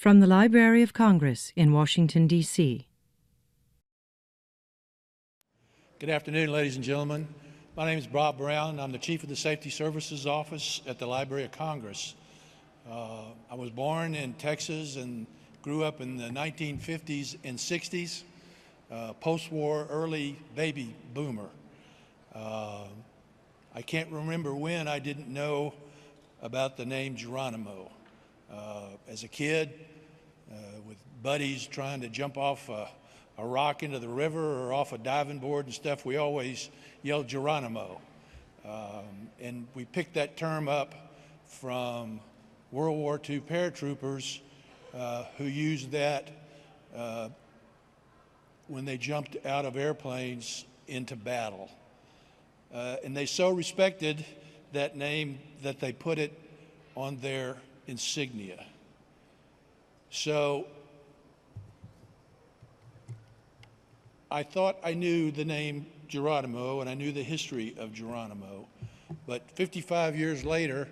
From the Library of Congress in Washington, D.C. Good afternoon, ladies and gentlemen. My name is Bob Brown. I'm the Chief of the Safety Services Office at the Library of Congress. I was born in Texas and grew up in the 1950s and 60s, post-war, early baby boomer. I can't remember when I didn't know about the name Geronimo. As a kid, with buddies trying to jump off a rock into the river or off a diving board and stuff, we always yelled Geronimo. And we picked that term up from World War II paratroopers who used that when they jumped out of airplanes into battle. And they so respected that name that they put it on their insignia. So I thought I knew the name Geronimo and I knew the history of Geronimo, but 55 years later,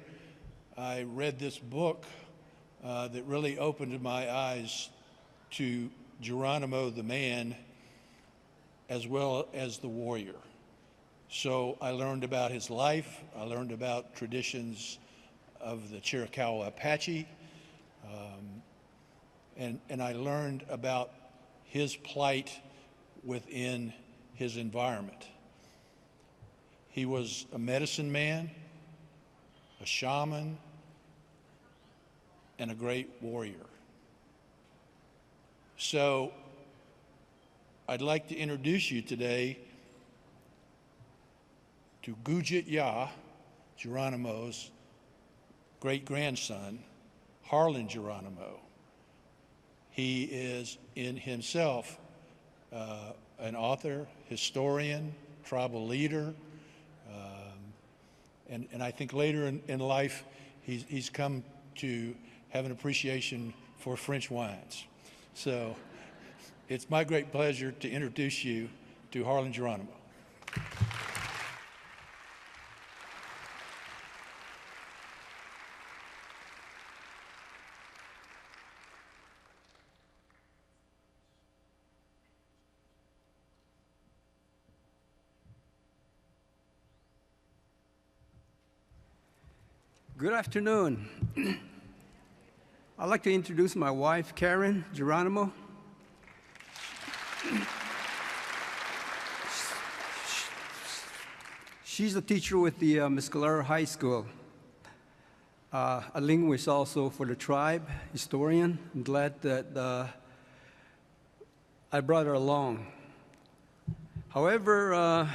I read this book that really opened my eyes to Geronimo the man as well as the warrior. So I learned about his life, I learned about traditions of the Chiricahua Apache, and I learned about his plight within his environment. He was a medicine man, a shaman, and a great warrior. So I'd like to introduce you today to Gujit Yah, Geronimo's great-grandson, Harlyn Geronimo. He is in himself an author, historian, tribal leader, and I think later in life he's come to have an appreciation for French wines. So it's my great pleasure to introduce you to Harlyn Geronimo. Good afternoon. I'd like to introduce my wife, Karen Geronimo. She's a teacher with the Mescalero High School, a linguist also for the tribe, historian. I'm glad that I brought her along. However,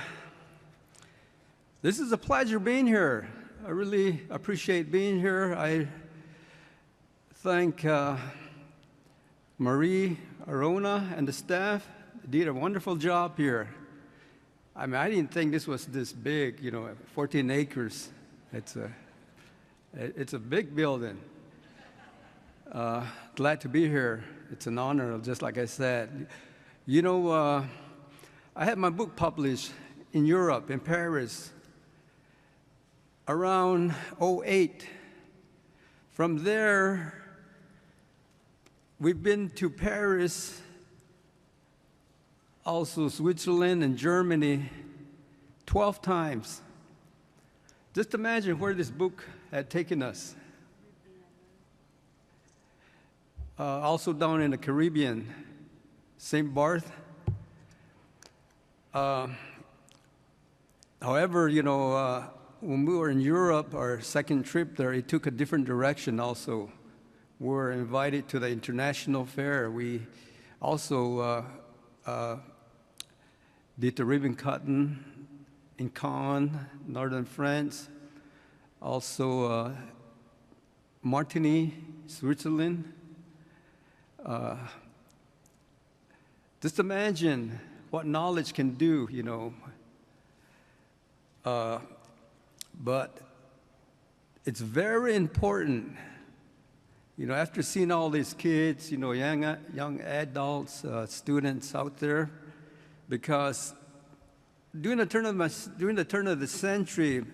this is a pleasure being here. I really appreciate being here. I thank Marie, Arona, and the staff. They did a wonderful job here. I mean, I didn't think this was this big, 14 acres. It's a big building. Glad to be here. It's an honor, just like I said. I had my book published in Europe, in Paris, around '08. From there, we've been to Paris, also Switzerland and Germany 12 times. Just imagine where this book had taken us. Also down in the Caribbean, St. Barth. However, when we were in Europe, our second trip there, it took a different direction also. We were invited to the International Fair. We also did the ribbon cutting in Caen, northern France. Also Martigny, Switzerland. Just imagine what knowledge can do, But it's very important, after seeing all these kids, young adults, students out there, because during the turn of the century,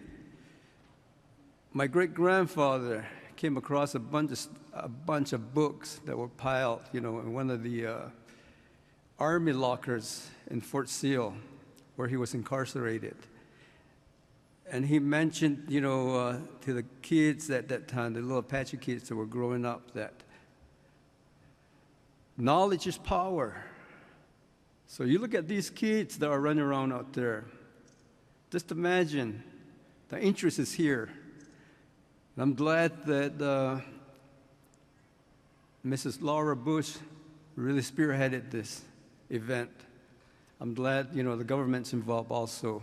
my great-grandfather came across a bunch of books that were piled, in one of the army lockers in Fort Sill, where he was incarcerated. And he mentioned, to the kids at that time, the little Apache kids that were growing up, that knowledge is power. So you look at these kids that are running around out there, just imagine the interest is here. And I'm glad that Mrs. Laura Bush really spearheaded this event. I'm glad, the government's involved also.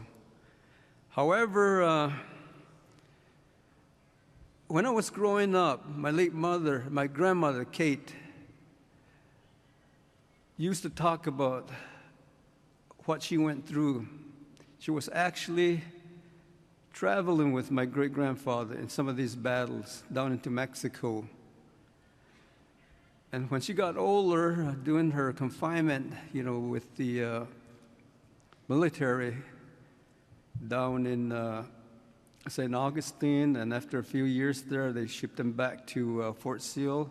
However, when I was growing up, my grandmother, Kate, used to talk about what she went through. She was actually traveling with my great-grandfather in some of these battles down into Mexico. And when she got older, doing her confinement, with the military down in St. Augustine, and after a few years there, they shipped them back to Fort Sill.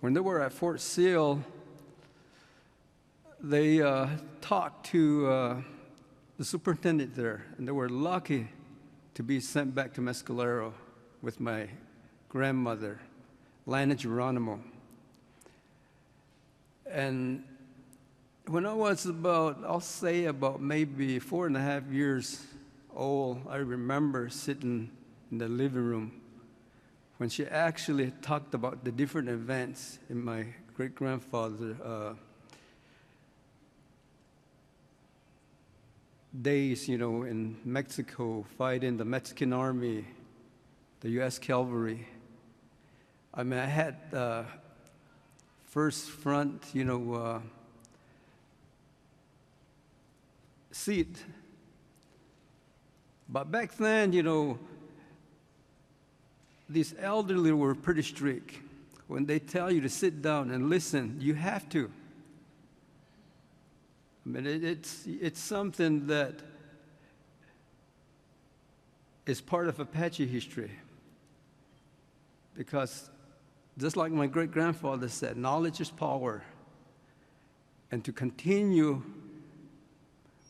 When they were at Fort Sill, they talked to the superintendent there, and they were lucky to be sent back to Mescalero with my grandmother, Harlyn Geronimo. And when I was about maybe 4.5 years old, I remember sitting in the living room when she actually talked about the different events in my great-grandfather's days, in Mexico, fighting the Mexican army, the U.S. cavalry. I mean, I had first front, seat. But back then, these elderly were pretty strict. When they tell you to sit down and listen, you have to. I mean, it's something that is part of Apache history. Because just like my great-grandfather said, knowledge is power. And to continue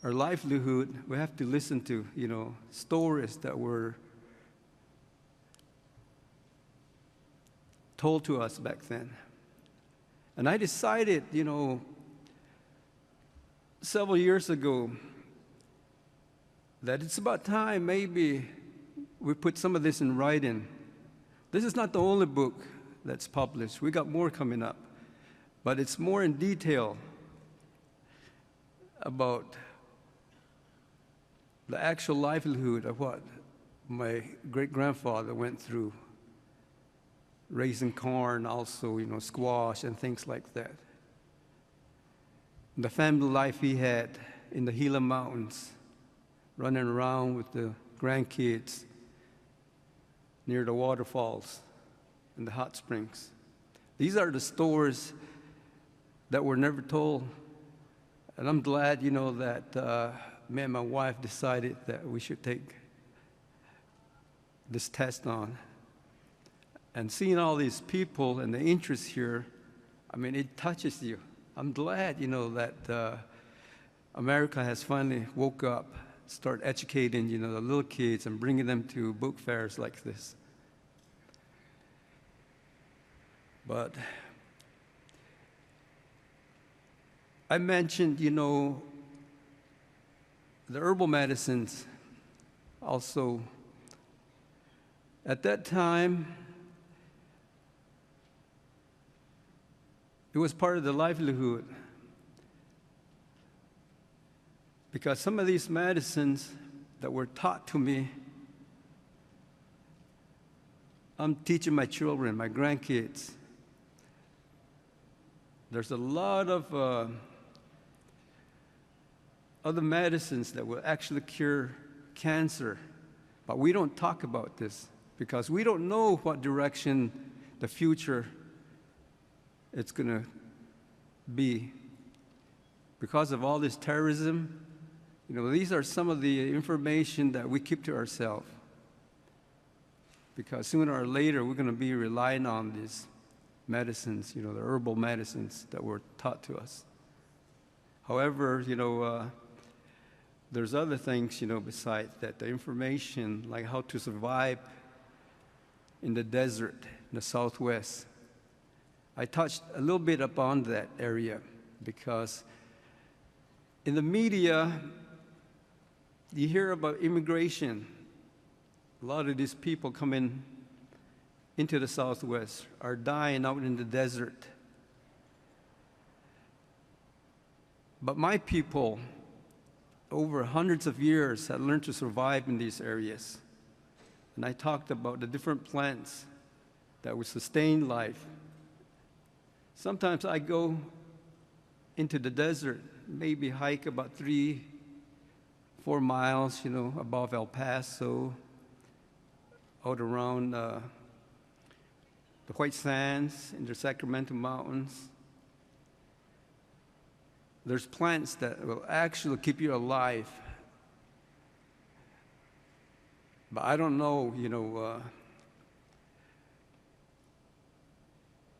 our livelihood, we have to listen to, stories that were told to us back then. And I decided, several years ago, that it's about time maybe we put some of this in writing. This is not the only book that's published. We got more coming up. But it's more in detail about the actual livelihood of what my great-grandfather went through, raising corn, also, squash and things like that. The family life he had in the Gila Mountains, running around with the grandkids near the waterfalls and the hot springs. These are the stories that were never told. And I'm glad, that me and my wife decided that we should take this test on. And seeing all these people and the interest here, I mean, it touches you. I'm glad, that America has finally woke up, start educating, the little kids and bringing them to book fairs like this. But I mentioned, the herbal medicines also. At that time, it was part of the livelihood, because some of these medicines that were taught to me, I'm teaching my children, my grandkids. There's a lot of other medicines that will actually cure cancer, but we don't talk about this because we don't know what direction the future it's going to be. Because of all this terrorism, these are some of the information that we keep to ourselves. because sooner or later we're going to be relying on these medicines, the herbal medicines that were taught to us. However, there's other things, besides that, the information, like how to survive in the desert in the Southwest. I touched a little bit upon that area because in the media, you hear about immigration. A lot of these people coming into the Southwest are dying out in the desert. But my people, over hundreds of years, had learned to survive in these areas. And I talked about the different plants that would sustain life. Sometimes I go into the desert, maybe hike about 3-4 miles, above El Paso, out around the White Sands in the Sacramento Mountains. There's plants that will actually keep you alive. But I don't know,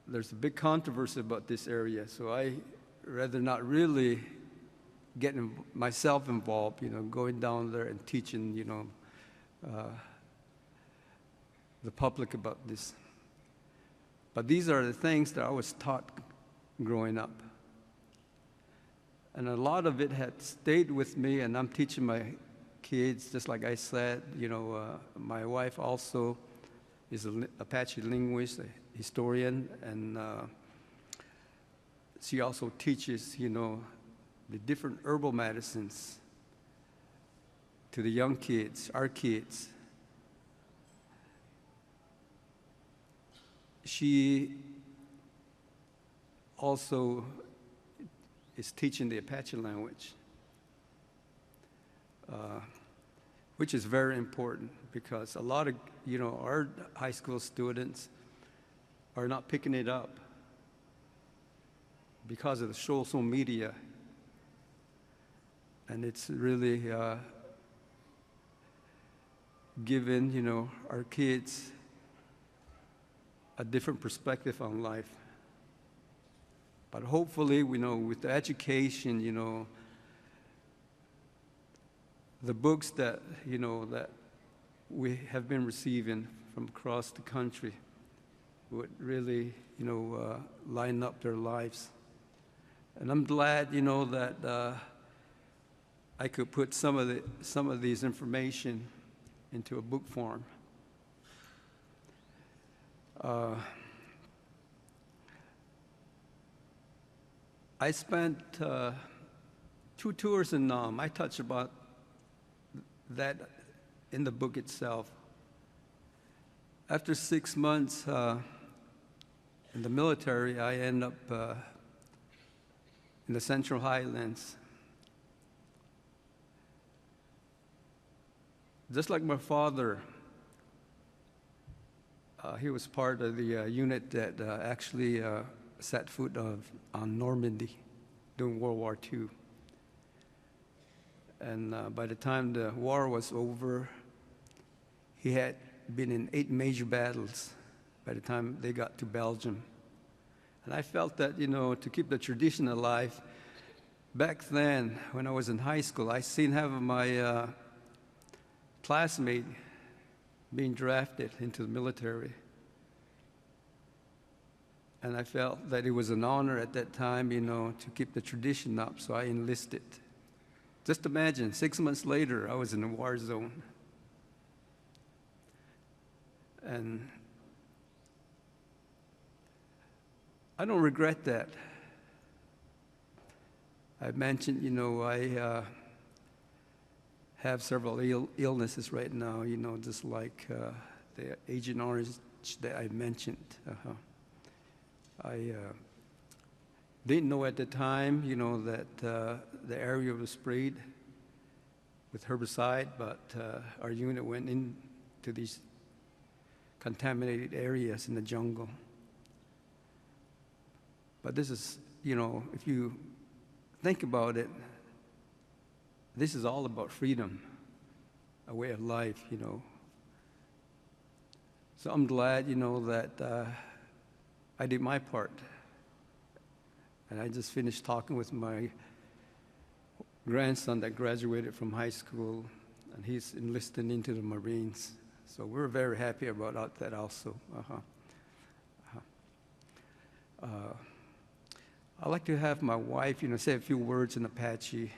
there's a big controversy about this area, so I rather not really get myself involved, going down there and teaching, the public about this. But these are the things that I was taught growing up. And a lot of it had stayed with me, and I'm teaching my kids, just like I said. My wife also is an Apache linguist, a historian, and she also teaches, the different herbal medicines to the young kids, our kids. She also is teaching the Apache language, which is very important because a lot of, our high school students are not picking it up because of the social media. And it's really given, our kids a different perspective on life. But hopefully, with the education, the books that, that we have been receiving from across the country would really, line up their lives. And I'm glad, that I could put some of these information into a book form. I spent 2 tours in Nam. I touched about that in the book itself. After 6 months in the military, I ended up in the Central Highlands. Just like my father, he was part of the unit that actually set foot on Normandy during World War II. And by the time the war was over, he had been in 8 major battles by the time they got to Belgium. And I felt that, to keep the tradition alive, back then, when I was in high school, I seen half of my classmate being drafted into the military. And I felt that it was an honor at that time, to keep the tradition up, so I enlisted. Just imagine, 6 months later, I was in a war zone. And I don't regret that. I mentioned, I have several illnesses right now, just like the Agent Orange that I mentioned. I didn't know at the time, that the area was sprayed with herbicide, but our unit went into these contaminated areas in the jungle. But this is, if you think about it, this is all about freedom, a way of life, So I'm glad, that I did my part. And I just finished talking with my grandson that graduated from high school, and he's enlisted into the Marines. So we're very happy about that also. I'd like to have my wife, say a few words in Apache.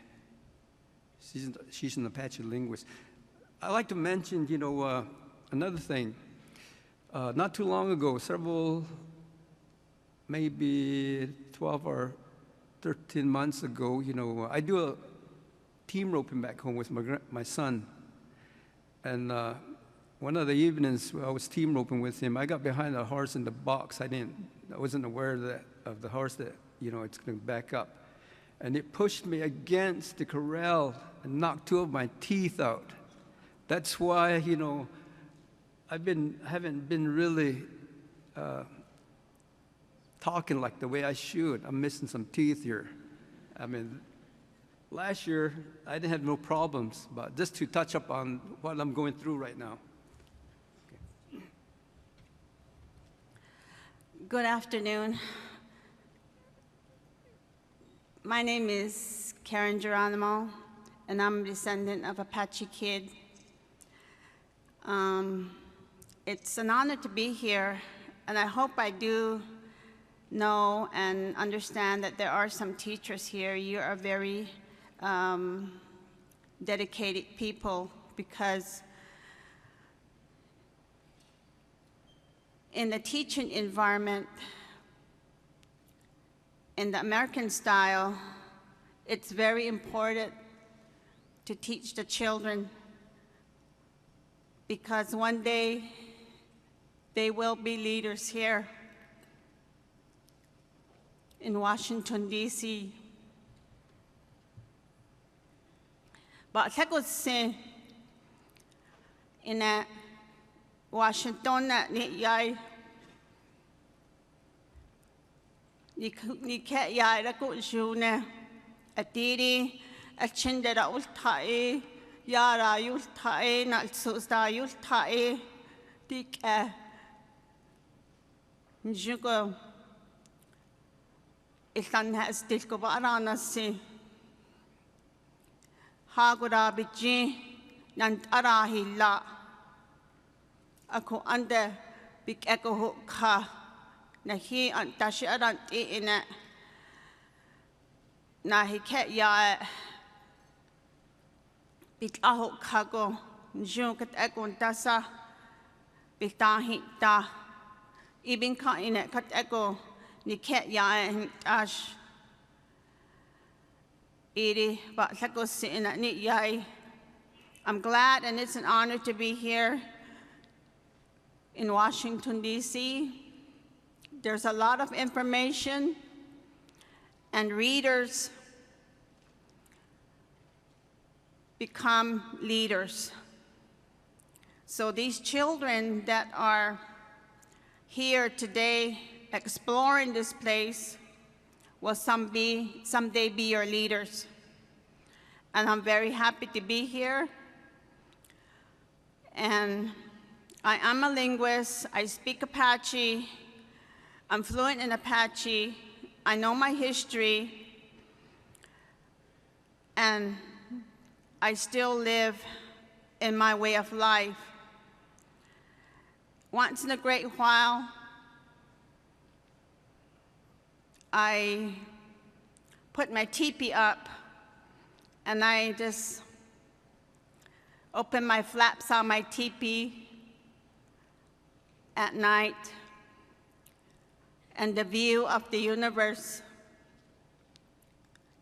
She's an Apache linguist. I'd like to mention, another thing. Not too long ago, maybe 12 or 13 months ago, I do a team roping back home with my son. And one of the evenings I was team roping with him, I got behind a horse in the box. I wasn't aware of the horse that, it's going to back up. And it pushed me against the corral and knocked two of my teeth out. That's why, haven't been really talking like the way I should. I'm missing some teeth here. I mean, last year I didn't have no problems, but just to touch up on what I'm going through right now. Okay. Good afternoon. My name is Harlyn Geronimo, and I'm a descendant of Apache Kid. It's an honor to be here, and I hope I do know and understand that there are some teachers here. You are very dedicated people, because in the teaching environment, in the American style, it's very important to teach the children, because one day they will be leaders here in Washington, D.C. But in Washington, ni ke ya ra ku june atiri achinde ra ultai ya ra ultai na susta ultai dik njugo ilan has dilko barana si hagura biji nan arahilla ako ande bik eko hukha na hi an tashi aran ina na hi ke ya bik aho kago njukat ekon tasa bitahi ta ibin ka ina kat eko ni ke ya ash iri ba sako sina ni yai. I'm glad and it's an honor to be here in Washington, D.C. There's a lot of information, and readers become leaders. So these children that are here today exploring this place will someday be your leaders. And I'm very happy to be here. And I am a linguist. I speak Apache. I'm fluent in Apache. I know my history. And I still live in my way of life. Once in a great while, I put my teepee up and I just open my flaps on my teepee at night, and the view of the universe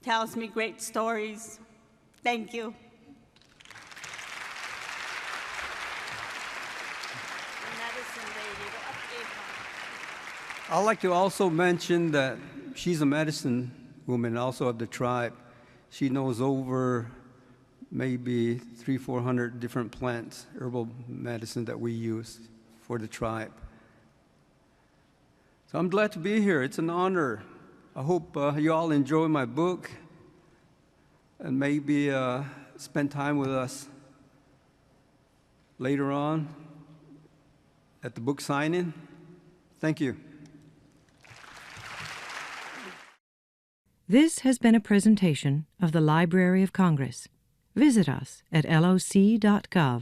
tells me great stories. Thank you. I'd like to also mention that she's a medicine woman, also of the tribe. She knows over maybe 300-400 different plants, herbal medicine that we use for the tribe. So I'm glad to be here. It's an honor. I hope you all enjoy my book and maybe spend time with us later on at the book signing. Thank you. This has been a presentation of the Library of Congress. Visit us at loc.gov.